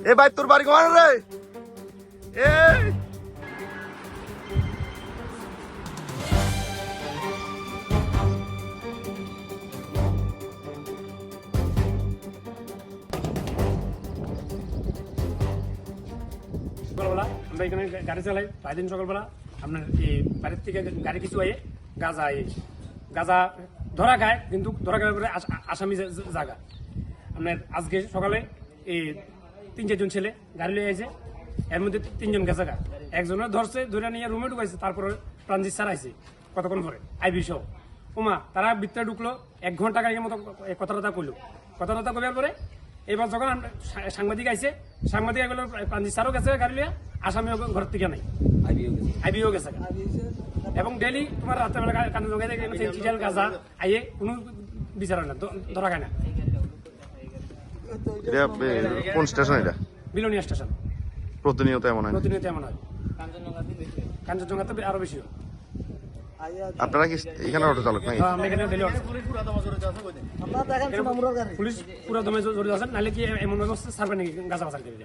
এ ভাই তোর বাড়ি কোন রে? এ সকালবেলা আমরা এখানে গাড়ি চালাই প্রায় দিন সকালবেলা আপনার এই বাড়ির থেকে গাড়ি কিছু আয়ে গাঁজা ধরা খায়, কিন্তু ধরা খাওয়ার পরে আসামি জায়গা আপনার আজকে সকালে এই 3-4 ছেলে গাড়ি লিয়ে আইছে, এর মধ্যে 3 গেছে গা, একজনের ধরছে ধরে নিয়ে রুমে ঢুকাইছে, তারপরে ট্রানজিট স্যার আইছে কতক্ষণ পরে আইবি সহ ওমা তারা ভিতরে ঢুকলো, 1 ঘন্টা গাড়ির মতো কথাটা কইলো, কথাটা কইবার পরে এবার যখন সাংবাদিক আইছে, সাংবাদিক এগুলো প্রান্তিক স্যারও গেছে গাড়ি লিয়ে, আসামিও ঘর থেকে নাই, আইবিও গেছে। এবং ডেলি তোমার রাত্রেবেলা কানে জোগাই দেখে চিটাল গাঁজা আইয়ে কোনো বিচার হয় না, ধরা খায় না। এটা কোন স্টেশন? এটা বিলোনিয়া স্টেশন। প্রতিনিয়ত এমন হয়? প্রতিনিয়ত এমন হয়, কাঞ্চনজঙ্ঘাতে আরো বেশি হয়। আপনারা কি এখানে অটো চালক নাকি? আমরা এখানে ডেলি পুলিশ পুরো দমে জড়িত আছেন, নাহলে কি এমন ব্যবস্থা সারবে নাকি গাঁজা বাজার করে?